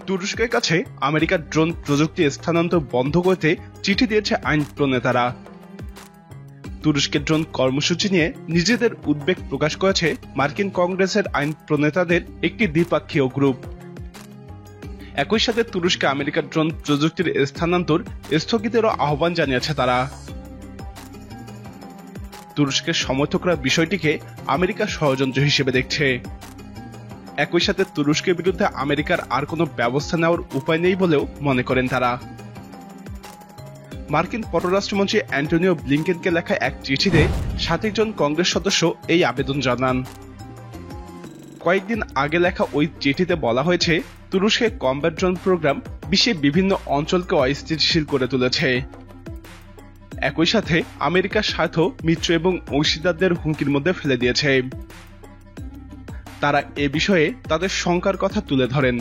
তুরস্কের কাছে আমেরিকার ড্রোন প্রযুক্তি স্থানান্তর বন্ধ করতে চিঠি দিয়েছে আইন প্রণেতারা। তুরস্কের ড্রোন কর্মসূচি নিয়ে নিজেদের উদ্বেগ প্রকাশ করেছে মার্কিন কংগ্রেসের আইন প্রণেতাদের একটি দ্বিপাক্ষীয় গ্রুপ। একই সাথে তুরস্কে আমেরিকার ড্রোন প্রযুক্তির স্থানান্তর স্থগিতেরও আহ্বান জানিয়েছে তারা। তুরস্কের সমর্থকরা বিষয়টিকে আমেরিকার ষড়যন্ত্র হিসেবে দেখছে। একই সাথে তুরস্কের বিরুদ্ধে আমেরিকার আর কোনো ব্যবস্থা নেওয়ার উপায় নেই বলেও মনে করেন তারা। মার্কিন পররাষ্ট্রমন্ত্রী অ্যান্টনিও ব্লিংকেনকে লেখা এক চিঠিতে 7 জন কংগ্রেস সদস্য এই আবেদন জানান। কয়েকদিন আগে লেখা ওই চিঠিতে বলা হয়েছে, তুরস্কের কমব্যাট ড্রোন প্রোগ্রাম বিশ্বের বিভিন্ন অঞ্চলকে অস্থিতিশীল করে তুলেছে। একই সাথে আমেরিকার স্বার্থ মিত্র এবং অংশীদারদের হুমকির মধ্যে ফেলে দিয়েছে। তারা এ বিষয়ে তাদের শঙ্কার কথা তুলে ধরেন।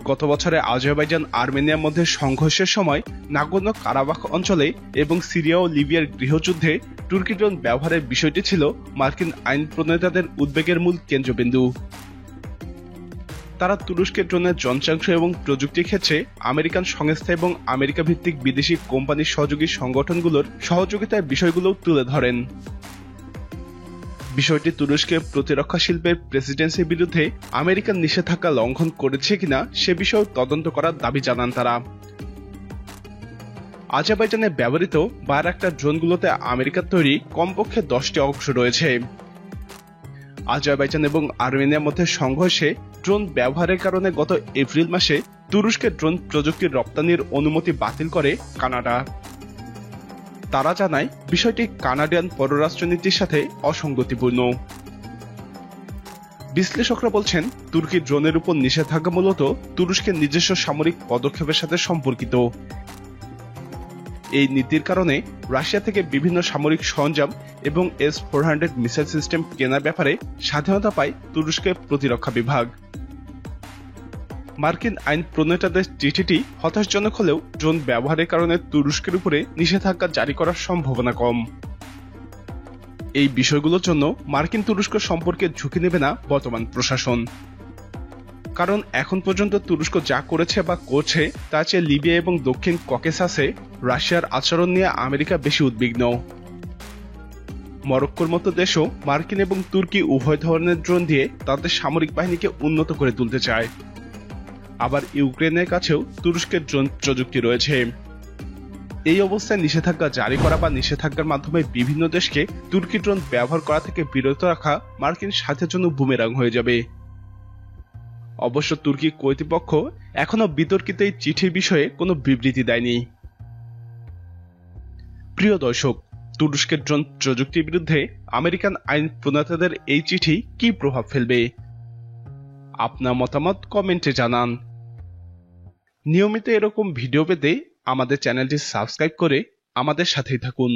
গত বছরে আজারবাইজান আর্মেনিয়ার মধ্যে সংঘর্ষের সময় নাগোর্নো কারাবাখ অঞ্চলে এবং সিরিয়া ও লিবিয়ার গৃহযুদ্ধে তুর্কি ড্রোন ব্যবহারের বিষয়টি ছিল মার্কিন আইন প্রণেতাদের উদ্বেগের মূল কেন্দ্রবিন্দু। তারা তুরস্কের ড্রোনের যন্ত্রাংশ এবং প্রযুক্তি ক্ষেত্রে আমেরিকান সংস্থা এবং আমেরিকা ভিত্তিক বিদেশি কোম্পানির সহযোগী সংগঠনগুলোর সহযোগিতার বিষয়গুলো তুলে ধরেন। বিষয়টি তুরস্কের প্রতিরক্ষা শিল্পের প্রেসিডেন্সির বিরুদ্ধে আমেরিকার নিষেধাজ্ঞা লঙ্ঘন করেছে কিনা সে বিষয়ে তদন্ত করার দাবি জানান তারা। আজারবাইজানে ব্যবহৃত বায়রাক্টার ড্রোনগুলোতে আমেরিকার তৈরি কমপক্ষে 10টি অংশ রয়েছে। আজারবাইজান এবং আর্মেনিয়ার মধ্যে সংঘর্ষে ড্রোন ব্যবহারের কারণে গত এপ্রিল মাসে তুরস্কের ড্রোন প্রযুক্তির রপ্তানির অনুমতি বাতিল করে কানাডা। তারা জানায় বিষয়টি কানাডিয়ান পররাষ্ট্রনীতির সাথে অসঙ্গতিপূর্ণ। বিশ্লেষকরা বলছেন, তুর্কি ড্রোনের উপর নিষেধাজ্ঞা মূলত তুরস্কের নিজস্ব সামরিক পদক্ষেপের সাথে সম্পর্কিত। এই নীতির কারণে রাশিয়া থেকে বিভিন্ন সামরিক সরঞ্জাম এবং S-400 মিসাইল সিস্টেম কেনার ব্যাপারে স্বাধীনতা পায় তুরস্কের প্রতিরক্ষা বিভাগ। মার্কিন আইন প্রণেতাদের চিঠিটি হতাশাজনক হলেও ড্রোন ব্যবহারের কারণে তুরস্কের উপরে নিষেধাজ্ঞা জারি করার সম্ভাবনা কম। এই বিষয়গুলোর জন্য মার্কিন তুরস্ক সম্পর্কে ঝুঁকি নেবে না বর্তমান প্রশাসন। কারণ এখন পর্যন্ত তুরস্ক যা করেছে বা করছে তার চেয়ে লিবিয়া এবং দক্ষিণ ককেসাসে রাশিয়ার আচরণ নিয়ে আমেরিকা বেশি উদ্বিগ্ন। মরক্কোর মতো দেশও মার্কিন এবং তুর্কি উভয় ধরনের ড্রোন দিয়ে তাদের সামরিক বাহিনীকে উন্নত করে তুলতে চায়। আবার ইউক্রেনের কাছেও তুরস্কের ড্রোন প্রযুক্তি রয়েছে। এই অবস্থায় নিষেধাজ্ঞা জারি করা বা নিষেধাজ্ঞার মাধ্যমে বিভিন্ন দেশকে তুর্কি ড্রোন ব্যবহার করা থেকে বিরত রাখা মার্কিন স্বার্থের জন্য বুমেরাং হয়ে যাবে। অবশ্য তুর্কি কর্তৃপক্ষ এখনো বিতর্কিত এই চিঠির বিষয়ে কোনো বিবৃতি দেয়নি। প্রিয় দর্শক, তুরস্কের ড্রোন প্রযুক্তির বিরুদ্ধে আমেরিকান আইন প্রণেতাদের এই চিঠি কি প্রভাব ফেলবে? আপনার মতামত কমেন্টে জানান। নিয়মিত এরকম ভিডিও পেতে আমাদের চ্যানেলটি সাবস্ক্রাইব করে আমাদের সাথেই থাকুন।